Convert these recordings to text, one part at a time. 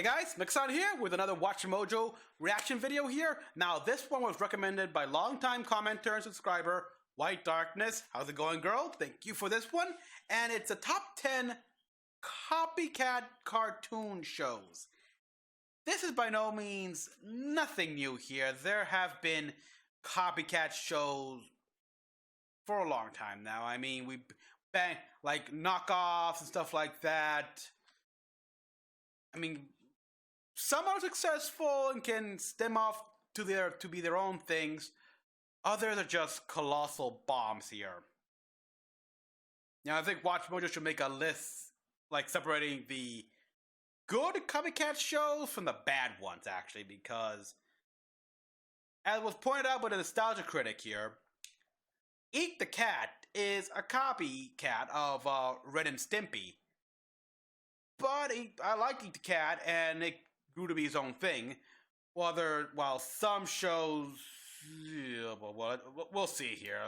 Hey guys, Mecha-san here with another Watch Mojo reaction video here. Now this one was recommended by longtime commenter and subscriber, White Darkness. How's it going, girl? Thank you for this one. And it's a top 10 copycat cartoon shows. This is by no means nothing new here. There have been copycat shows for a long time now. I mean, we bang like knockoffs and stuff like that. I mean, some are successful and can stem off to be their own things. Others are just colossal bombs here. Now, I think Watch Mojo should make a list like separating the good copycat shows from the bad ones, actually, because as was pointed out by the nostalgia critic here, Eat the Cat is a copycat of Ren and Stimpy. But I like Eat the Cat, and it grew to be his own thing. While some shows, yeah, well, we'll see here.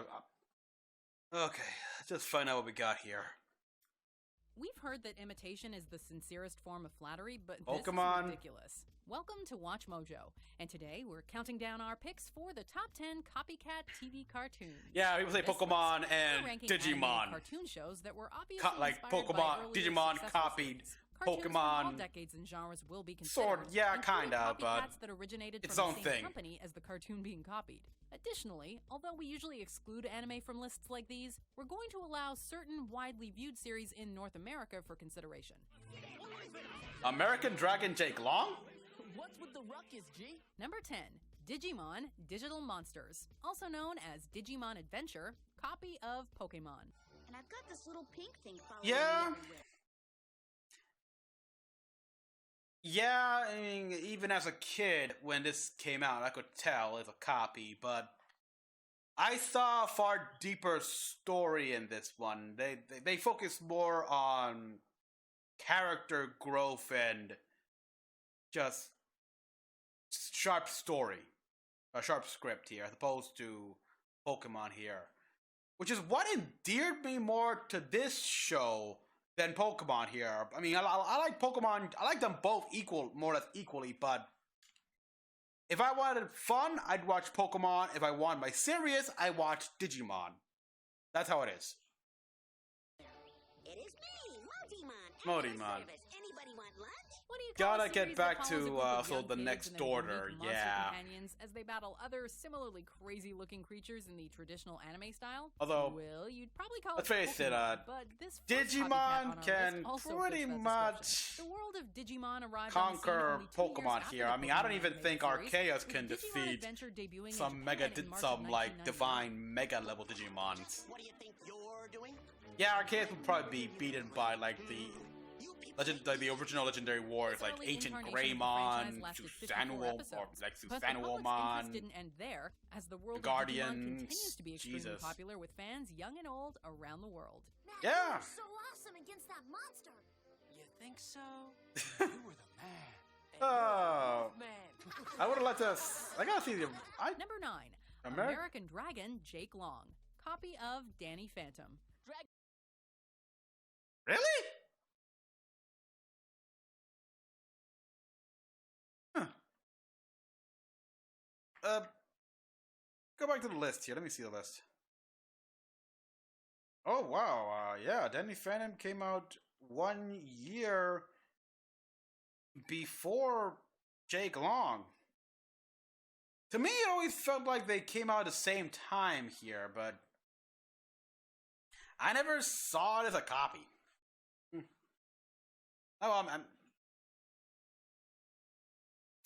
Okay, let's just find out what we got here. We've heard that imitation is the sincerest form of flattery, but Pokemon. This is ridiculous. Welcome to Watch Mojo, and today we're counting down our picks for the top 10 copycat TV cartoons. Yeah, people say Pokemon and Digimon. Cartoon shows that were obviously like Pokemon, Digimon copied Pokemon. From all decades and genres will be considered. Sort, yeah, kind of, but that originated its from own the same thing. company as the cartoon being copied. Additionally, although we usually exclude anime from lists like these, we're going to allow certain widely viewed series in North America for consideration. American Dragon Jake Long? What's with the ruckus, G? Number 10. Digimon Digital Monsters, also known as Digimon Adventure, copy of Pokemon. And I've got this little pink thing following Yeah. me everywhere. Yeah, I mean, even as a kid, when this came out, I could tell it's a copy, but I saw a far deeper story in this one. They focus more on character growth and just sharp story, a sharp script here, as opposed to Pokemon here, which is what endeared me more to this show than Pokemon here. I mean, I like Pokemon. I like them both more or less equally, but if I wanted fun, I'd watch Pokemon. If I want my serious, I watch Digimon. That's how it is. It is me, Motimon. Motimon. Anybody want lunch? What do you call Gotta a get series back that to, follows a group of so young the kids next and their order, unique monster yeah. companions as they battle other similarly crazy-looking creatures in the traditional anime style? Although, well, you'd probably call let's it face it, Pokemon, but this first Digimon copycat on our can list also pretty fits that much description. The world of Digimon arrived conquer on the scene only 2 years Pokemon after here. the I mean, I don't Pokemon even animated think series, Arceus with can Digimon defeat Adventure debuting in some Japan in March of some like 1999. divine mega level Digimons. What do you think you're doing? Yeah, Arceus would probably be beaten by like the original Legendary Warriors, like Early Ancient incarnation of the Greymon, franchise lasted 54 Susanoo, or episodes. like But the public's interest Susanuomon. didn't end there, as the world of Digimon Guardians, continues to be extremely Jesus. popular with fans young and old around the world. Matt, Yeah. you were so awesome against that monster. You think so? You were the man. And Oh. you're the man. I would have liked to. I gotta see the. Number 9. American Dragon Jake Long, copy of Danny Phantom. Really? Huh. Go back to the list here. Let me see the list. Oh wow, yeah, Danny Phantom came out 1 year before Jake Long. To me, it always felt like they came out at the same time here, but I never saw it as a copy. Oh,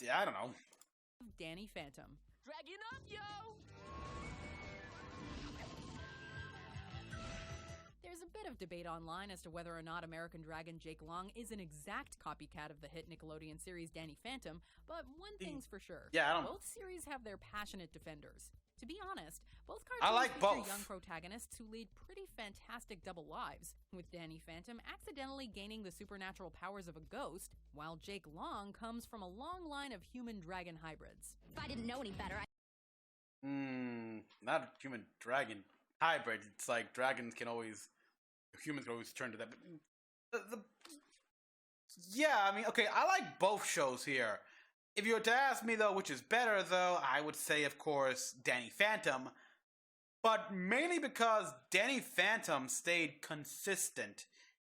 yeah, I don't know. Danny Phantom. Dragging up, yo! There's a bit of debate online as to whether or not American Dragon Jake Long is an exact copycat of the hit Nickelodeon series Danny Phantom, but one thing's for sure. Yeah, both series have their passionate defenders. To be honest, both I cartoons like feature both. young protagonists who lead pretty fantastic double lives, with Danny Phantom accidentally gaining the supernatural powers of a ghost, while Jake Long comes from a long line of human-dragon hybrids. If I didn't know any better, Not a human dragon hybrid. It's like humans can always turn to that. But Yeah, I mean, okay, I like both shows here. If you were to ask me, though, which is better, though, I would say, of course, Danny Phantom. But mainly because Danny Phantom stayed consistent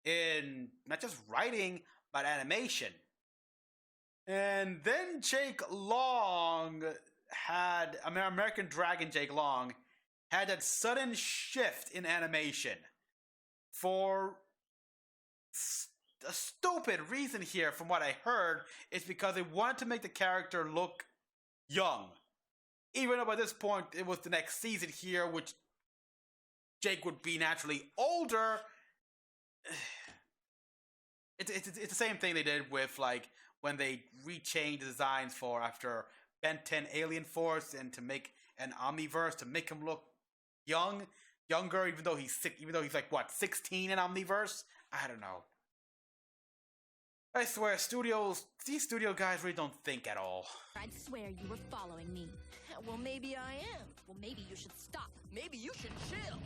in not just writing, but animation. And then Jake Long had, I mean, American Dragon Jake Long had that sudden shift in animation for a stupid reason here, from what I heard, is because they wanted to make the character look young. Even though by this point it was the next season here, which Jake would be naturally older. It's the same thing they did with, like, when they rechanged the designs for after Ben 10 Alien Force, and to make an Omniverse to make him look younger, even though he's like what, 16 in Omniverse. I don't know. I swear, these studio guys really don't think at all. I'd swear you were following me. Well, maybe I am. Well, maybe you should stop. Maybe you should chill.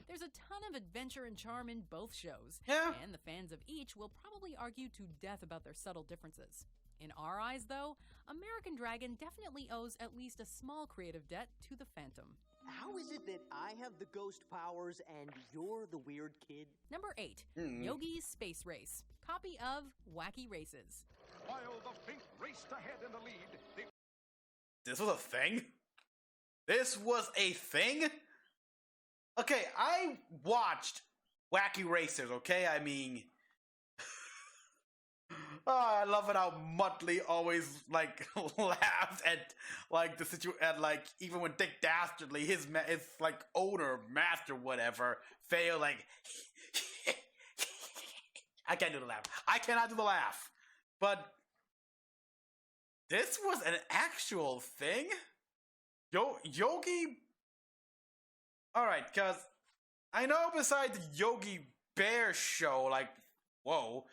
There's a ton of adventure and charm in both shows. Yeah. And the fans of each will probably argue to death about their subtle differences. In our eyes, though, American Dragon definitely owes at least a small creative debt to the Phantom. How is it that I have the ghost powers and you're the weird kid? Number 8, Yogi's Space Race, copy of Wacky Races. While the Pink raced ahead in the lead, This was a thing? This was a thing? Okay, I watched Wacky Racers, okay? I mean... oh, I love it how Muttley always, like, laughed at, like, even when Dick Dastardly, his like, owner, master, whatever, failed, like... I can't do the laugh. I cannot do the laugh. But... this was an actual thing? Yogi... Alright, because I know besides the Yogi Bear show, like, whoa,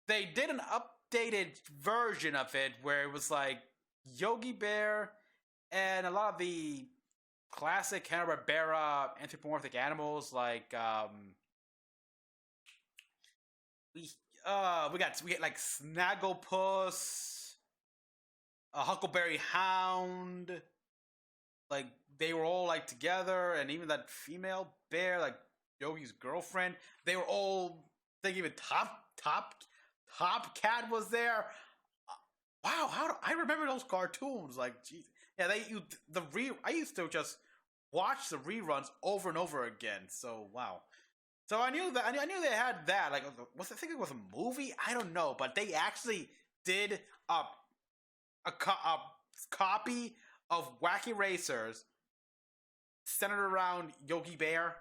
they did an updated version of it where it was like Yogi Bear and a lot of the classic Hanna-Barbera anthropomorphic animals, like, we get like Snagglepuss, a Huckleberry Hound, like, they were all, like, together, and even that female bear, like, Yogi's girlfriend, they were all, I think even Top Cat was there. Wow, I remember those cartoons, like, geez. Yeah, I used to just watch the reruns over and over again, so, wow. So I knew they had that, like, I think it was a movie? I don't know, but they actually did a copy of Wacky Racers centered around Yogi Bear.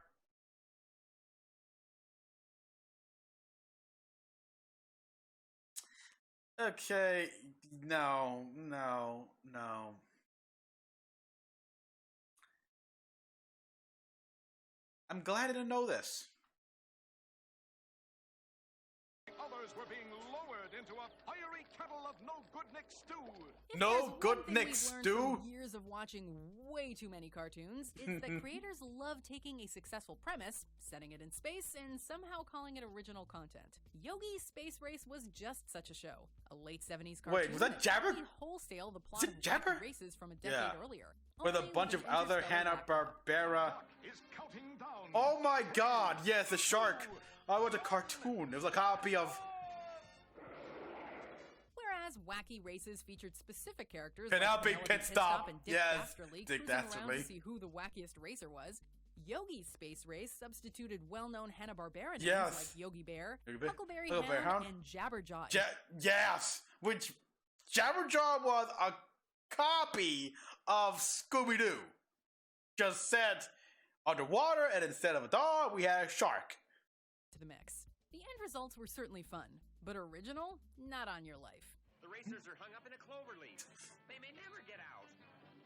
Okay, no. I'm glad I didn't know this. others were being lowered into a fiery kettle of no good Nick stew. If No there's one good thing Nick we've learned stew. from years of watching way too many cartoons, it's that creators love taking a successful premise, setting it in space, and somehow calling it original content. Yogi's Space Race was just such a show. A late 70s cartoon. Wait, was that Jabber? copied wholesale the plot Is of it Jabber? Wacky Races from a decade earlier. With a only bunch of an other interstellar Hanna-Barbera. Is counting down. Oh my god, yes, the shark. Oh, it was a cartoon. It was a copy of... Whereas Wacky Races featured specific characters Penelope like Penelope Pitstop. and Dick Yes, Dastardly Dick cruising around Dastardly. to see who the wackiest racer was. Yogi's Space Race substituted well-known Hanna-Barbera names Yes. like Yogi Bear, Yogi Bear, Huckleberry Huckleberry Hound, Hound. and Jabberjaw. Yes, which Jabberjaw was a copy of Scooby-Doo. Just said underwater, and instead of a dog, we had a shark. To the mix. The end results were certainly fun, but original? Not on your life. The racers are hung up in a clover leaf. They may never get out.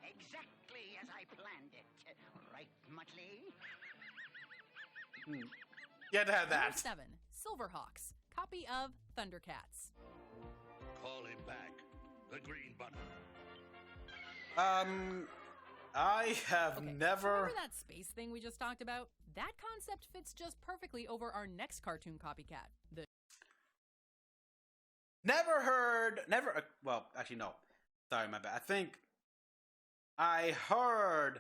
Exactly as I planned it. Right, Muttley? You had to have Number that. 7. Silverhawks, copy of Thundercats. Call him back. The green button. I have Okay, never... Remember that space thing we just talked about? That concept fits just perfectly over our next cartoon copycat, the well, actually, no. Sorry, my bad. I think I heard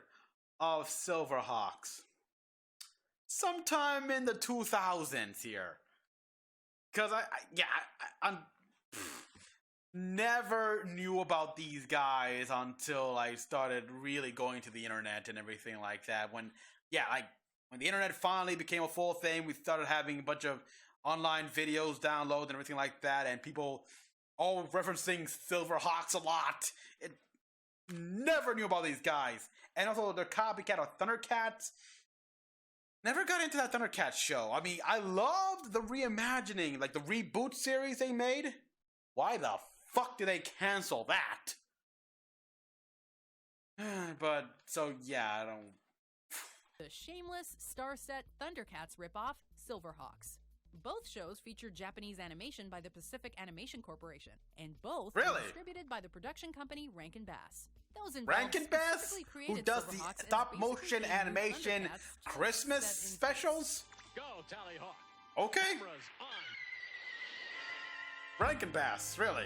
of Silverhawks sometime in the 2000s here. Because I'm never knew about these guys until I started really going to the internet and everything like that. When the internet finally became a full thing, we started having a bunch of online videos download and everything like that, and people all referencing Silverhawks a lot. It never knew about these guys. And also the Copycat or Thundercats. Never got into that Thundercats show. I mean, I loved the reimagining, like the reboot series they made. Why the fuck did they cancel that? But, so yeah, I don't... The shameless, star-set Thundercats ripoff, Silverhawks. Both shows featured Japanese animation by the Pacific Animation Corporation, and both were distributed by the production company Rankin Bass. Those involved Rankin Bass? specifically Who created does Silverhawks the as stop-motion basically new animation Thundercats Christmas set in space. specials? Go, Tallyhawk. Okay. Cameras on. Rankin Bass, really?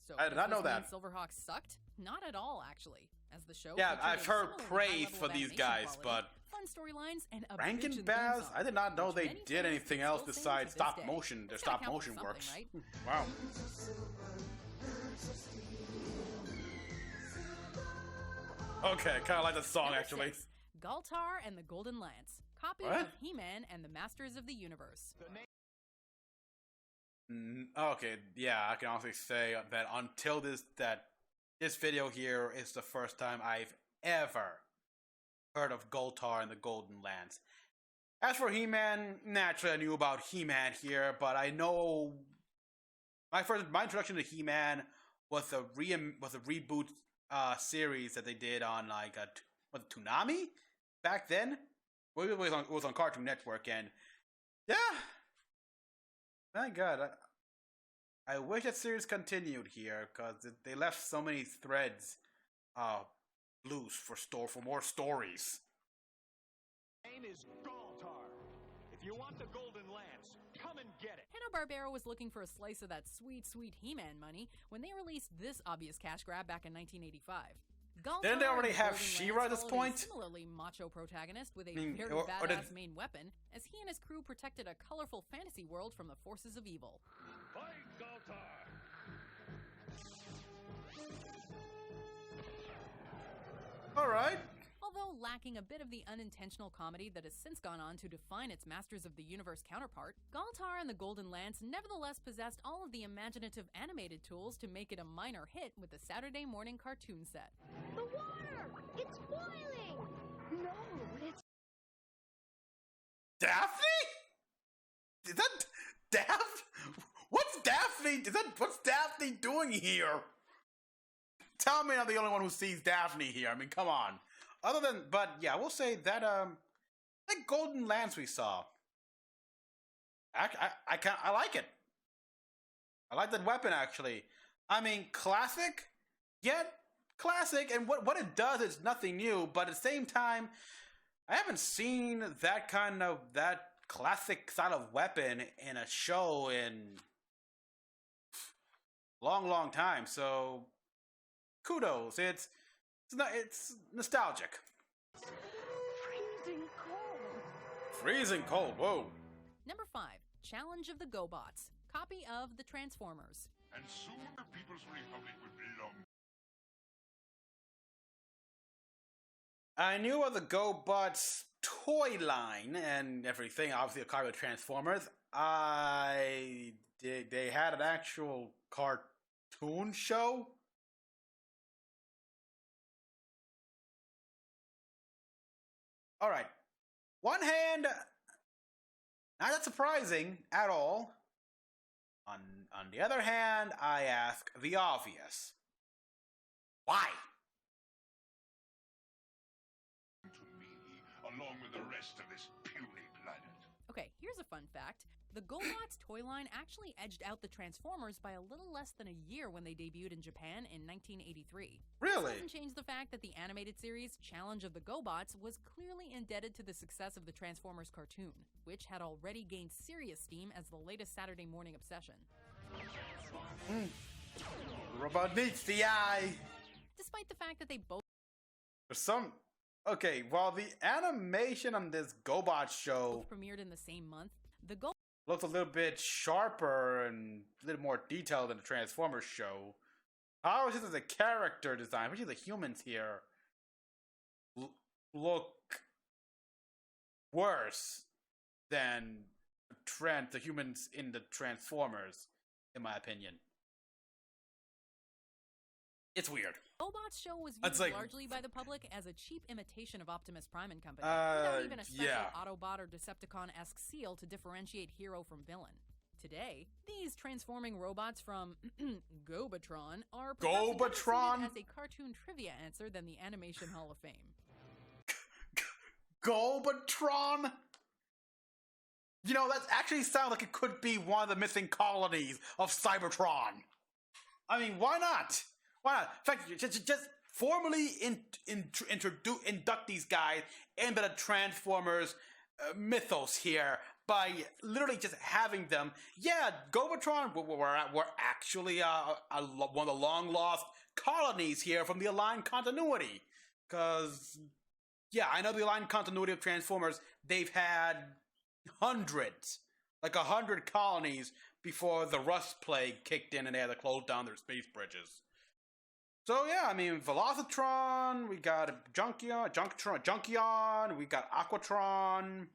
So I did not does know this that. mean Silverhawks sucked? Not at all, actually. As the show Yeah, featured I've a heard similarly praise high level for of these animation guys, quality, fun storylines, and a Rankin bitchin' theme Bass? song, I did not know which they many did fans anything still else sing besides to this stop day. motion. Their It's gotta stop count motion for works. something, right? Wow. Okay, kind of like the song Number actually. 6, Galtar and the Golden Lance, copy What? of He-Man and the Masters of the Universe. Okay, yeah, I can honestly say that until this video here is the first time I've ever heard of Goltar and the Golden Lance. As for He-Man, naturally I knew about He-Man here, but I know my introduction to He-Man was a reboot series that they did on like was it Toonami back then? Well, it was on Cartoon Network, and yeah, my God, I wish that series continued here because they left so many threads loose for more stories. Name is Galtar. If you want the Golden Lance, come and get it. Hanna-Barbera was looking for a slice of that sweet, sweet He-Man money when they released this obvious cash grab back in 1985. Galtar Didn't they already and the have Golden She-Ra Lance at this followed a point? Similarly macho protagonist with a I mean, very or did- badass main weapon, as he and his crew protected a colorful fantasy world from the forces of evil. Fight Galtar! Alright. Although lacking a bit of the unintentional comedy that has since gone on to define its Masters of the Universe counterpart, Galtar and the Golden Lance nevertheless possessed all of the imaginative animated tools to make it a minor hit with the Saturday morning cartoon set. The water! It's boiling! No, it's... Daphne? Is that Daphne? What's Daphne doing here? Tell me I'm the only one who sees Daphne here. I mean, come on. But yeah, we'll say that that Golden Lance we saw. I like it. I like that weapon actually. I mean, classic, yet classic, and what it does is nothing new. But at the same time, I haven't seen that classic style of weapon in a show in long time. So kudos. It's nostalgic. freezing cold. Freezing cold. Whoa. Number 5, Challenge of the GoBots, copy of the Transformers. And soon the People's Republic will belong. I knew of the GoBots toy line and everything. Obviously, a copy of Transformers. They had an actual cartoon show. All right. One hand, not that surprising at all. On the other hand, I ask the obvious. Why? To me, along with the rest of this puny planet. Okay, here's a fun fact. The GoBots toy line actually edged out the Transformers by a little less than a year when they debuted in Japan in 1983. Really? This doesn't change the fact that the animated series Challenge of the GoBots was clearly indebted to the success of the Transformers cartoon, which had already gained serious steam as the latest Saturday morning obsession. Robot needs the eye. Despite the fact that they both For some. Okay, while the animation on this GoBot show premiered in the same month, the goal looks a little bit sharper and a little more detailed than the Transformers show, how is this as a character design, especially the humans here, look worse than the humans in the Transformers, in my opinion. It's weird. GoBot's show was It's viewed like- largely by the public as a cheap imitation of Optimus Prime and Company, without even a special yeah. Autobot or Decepticon-esque seal to differentiate hero from villain. Today, these transforming robots from Gobatron are perhaps better suited Gobatron? as a cartoon trivia answer than the Animation Hall of Fame. Gobatron? You know, that actually sounds like it could be one of the missing colonies of Cybertron. I mean, why not? Why not? In fact, just formally induct these guys into the Transformers mythos here by literally just having them. Yeah, Gobatron were actually one of the long lost colonies here from the Aligned Continuity. Because, yeah, I know the Aligned Continuity of Transformers, they've had hundreds, like 100 colonies before the Rust Plague kicked in and they had to close down their space bridges. So yeah, I mean, Velocitron, we got Junkion, we got Aquatron.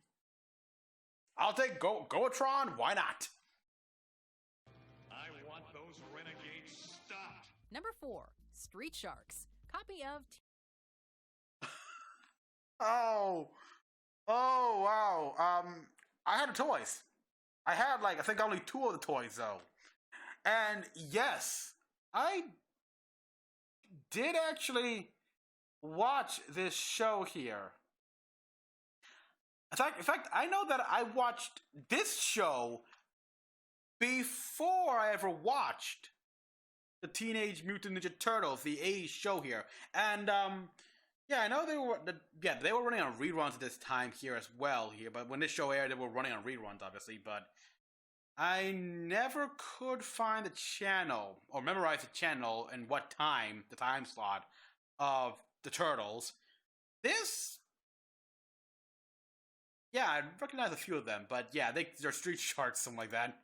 I'll take Goatron, why not? I want those renegades stopped. Number 4, Street Sharks, copy of Oh wow. I had the toys. I had I think only 2 of the toys though. And yes, I did actually watch this show here. In fact, I know that I watched this show before I ever watched the Teenage Mutant Ninja Turtles, the 80s show here. And yeah, I know they were running on reruns at this time here as well here, but when this show aired, they were running on reruns, obviously, but I never could find the channel, or memorize the channel and what time, the time slot of the Turtles. Yeah, I recognize a few of them, but yeah, they're Street Sharks, something like that.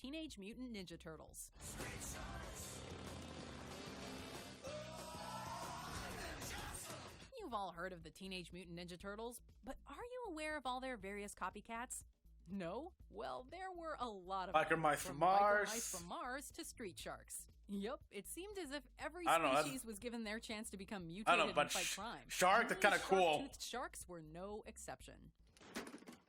Teenage Mutant Ninja Turtles. You've all heard of the Teenage Mutant Ninja Turtles, but are you aware of all their various copycats? No? Well, there were a lot of Biker them, Mice from Mars. Biker Mice from Mars to Street Sharks. Yup, it seemed as if every I don't know, species was given their chance to become I mutated don't know, and but fight crime. Sharks are kind of cool. Shark-toothed sharks were no exception.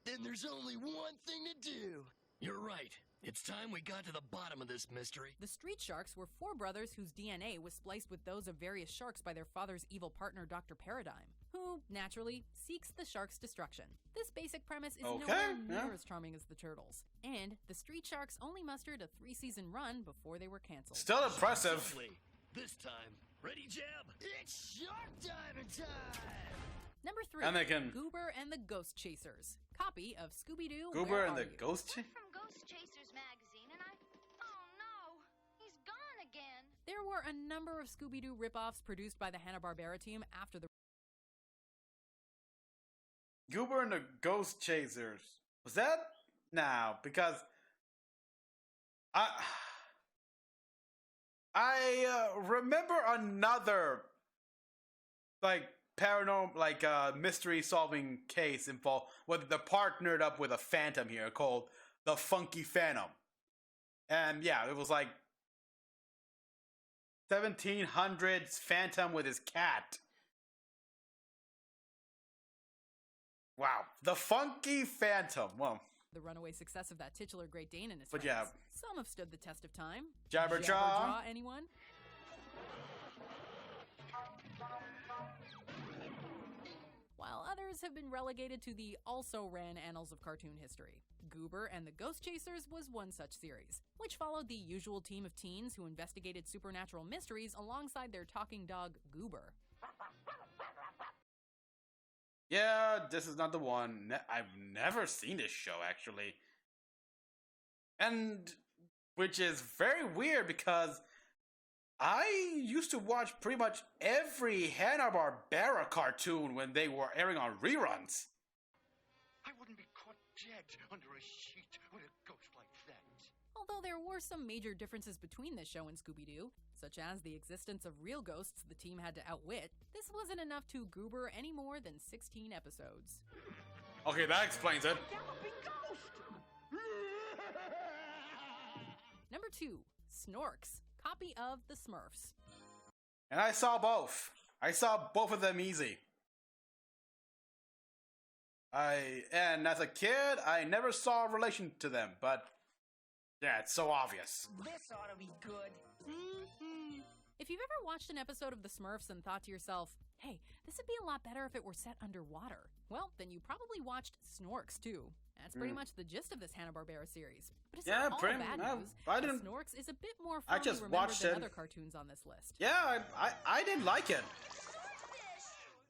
Then there's only one thing to do. You're right. It's time we got to the bottom of this mystery. The Street Sharks were 4 brothers whose DNA was spliced with those of various sharks by their father's evil partner, Dr. Paradigm, who, naturally, seeks the sharks' destruction. This basic premise is nowhere near as charming as the Turtles, and the Street Sharks only mustered a 3-season run before they were canceled. Still impressive. Lovely. This time, ready, Jab? It's shark diving time! Number 3, Anakin. Goober and the Ghost Chasers, copy of Scooby-Doo, Goober Where and Are the You? Ghost From Ghost Chasers magazine, and oh no, he's gone again. There were a number of Scooby-Doo ripoffs produced by the Hanna-Barbera team after the Goober and the Ghost Chasers. Was that? No, because I remember another paranormal mystery solving case involved where they're partnered up with a phantom here called the Funky Phantom. And yeah, it was 1700s phantom with his cat. Wow, the Funky Phantom. Well, the runaway success of that titular Great Dane and his But friends. yeah. Some have stood the test of time. Jabberjaw. Anyone? While others have been relegated to the also-ran annals of cartoon history. Goober and the Ghost Chasers was one such series, which followed the usual team of teens who investigated supernatural mysteries alongside their talking dog, Goober. Yeah, this is not the one. I've never seen this show, actually. And which is very weird because I used to watch pretty much every Hanna-Barbera cartoon when they were airing on reruns. I wouldn't be caught dead under a sheet with a ghost like that. Although there were some major differences between this show and Scooby-Doo, such as the existence of real ghosts the team had to outwit, this wasn't enough to goober any more than 16 episodes. Okay, that explains it. Number 2, Snorks, copy of the Smurfs. And I saw both. I saw both of them easy. And as a kid, I never saw a relation to them, but yeah, it's so obvious. This ought to be good. If you've ever watched an episode of The Smurfs and thought to yourself, hey, this would be a lot better if it were set underwater, well, then you probably watched Snorks too. That's pretty much the gist of this Hanna-Barbera series. But it's not all bad news. Snorks is a bit more fondly remembered than other cartoons on this list. Yeah, I didn't like it.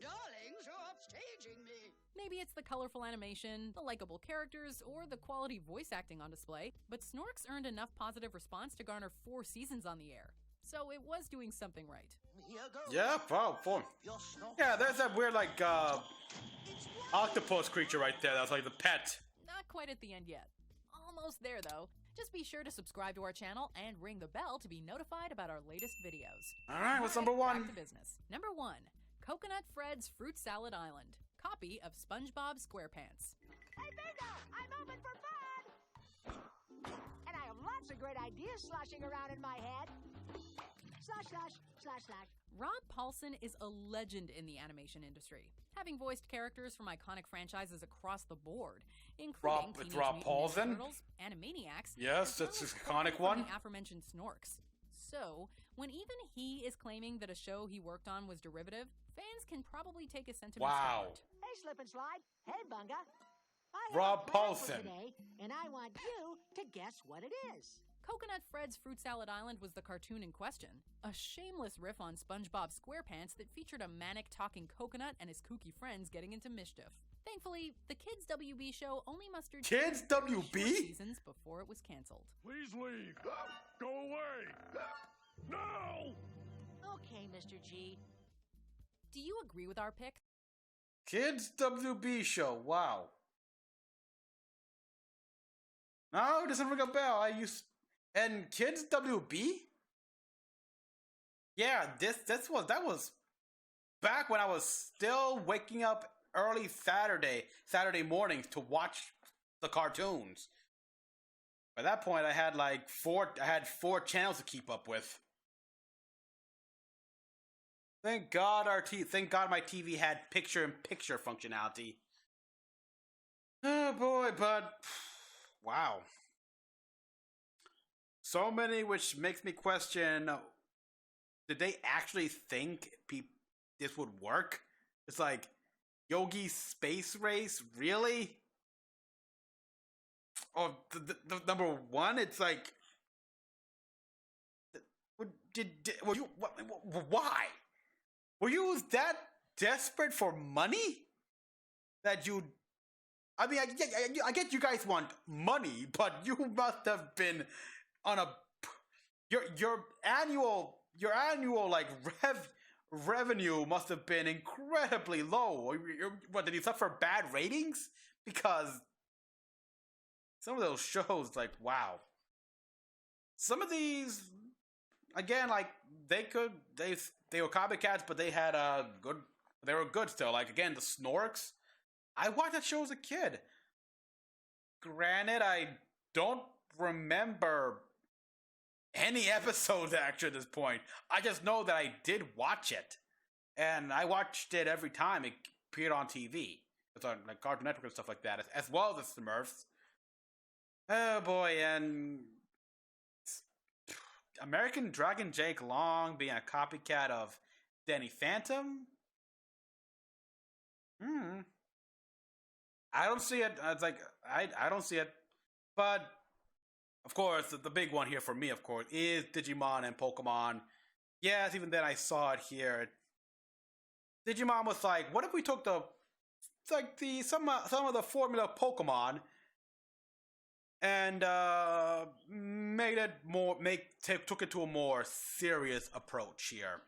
Darlings are upstaging me. Maybe it's the colorful animation, the likable characters, or the quality voice acting on display, but Snorks earned enough positive response to garner 4 seasons on the air. So it was doing something right. Yeah, four. Yeah, there's that weird, like, octopus creature right there. That's like the pet. Not quite at the end yet. Almost there, though. Just be sure to subscribe to our channel and ring the bell to be notified about our latest videos. Alright, what's number 1? Back to business. Number 1, Coconut Fred's Fruit Salad Island. Copy of SpongeBob SquarePants. Hey, Bingo! I'm open for fun! And I have lots of great ideas sloshing around in my head. Slash, slash, slash, slash. Rob Paulsen is a legend in the animation industry, having voiced characters from iconic franchises across the board, including Teenage Mutant Ninja Turtles, Animaniacs, yes, that's an iconic one. The aforementioned Snorks. So, when even he is claiming that a show he worked on was derivative, fans can probably take his sentiments to heart. Hey, Slip and Slide. Hey, Bunga. I have Rob a plan for Paulsen. today, and I want you to guess what it is. Coconut Fred's Fruit Salad Island was the cartoon in question, a shameless riff on SpongeBob SquarePants that featured a manic talking coconut and his kooky friends getting into mischief. Thankfully, the Kids WB show only mustered Kids 2 WB? seasons before it was canceled. Please leave. Go away. No! Okay, Mr. G. Do you agree with our pick? Kids WB show, wow. No, it doesn't ring a bell. And Kids WB? Yeah, that was back when I was still waking up early Saturday mornings to watch the cartoons. By that point, I had like 4 channels to keep up with. Thank God my TV had picture-in-picture functionality. Oh boy, but wow. So many, which makes me question, did they actually think this would work? It's like, Yogi's Space Race? Really? Oh, the number 1? It's like, why? Were you that desperate for money? That you... I mean, I get you guys want money, but you must have been on a... Your annual like revenue must have been incredibly low. What, did you suffer bad ratings? Because some of those shows, like, wow. Some of these, again, like, they were copycats, but they were good still. Like, again, the Snorks. I watched that show as a kid. Granted, I don't remember any episodes actually at this point. I just know that I did watch it. And I watched it every time it appeared on TV. It's on like Cartoon Network and stuff like that, as well as the Smurfs. Oh boy, and American Dragon Jake Long being a copycat of Danny Phantom? I don't see it. It's like, I don't see it. But, of course, the big one here for me, of course, is Digimon and Pokemon. Yes, even then I saw it here. Digimon was like, what if we took some of the formula of Pokemon and took it to a more serious approach here.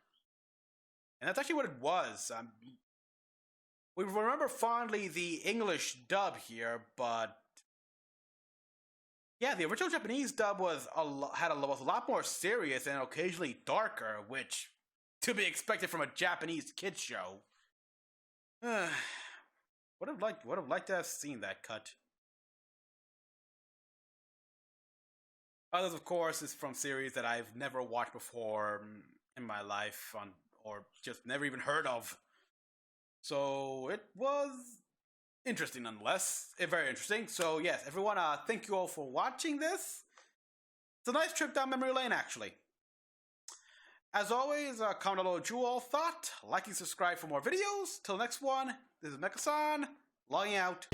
And that's actually what it was. We remember fondly the English dub here, but yeah, the original Japanese dub was a lot more serious and occasionally darker, which to be expected from a Japanese kids show. Would have liked to have seen that cut. Others, of course, is from series that I've never watched before in my life, or just never even heard of. So it was interesting nonetheless. Very interesting. So yes, everyone, thank you all for watching this. It's a nice trip down memory lane, actually. As always, comment below what you all thought. Like and subscribe for more videos. Till next one, this is Mecha-san, logging out.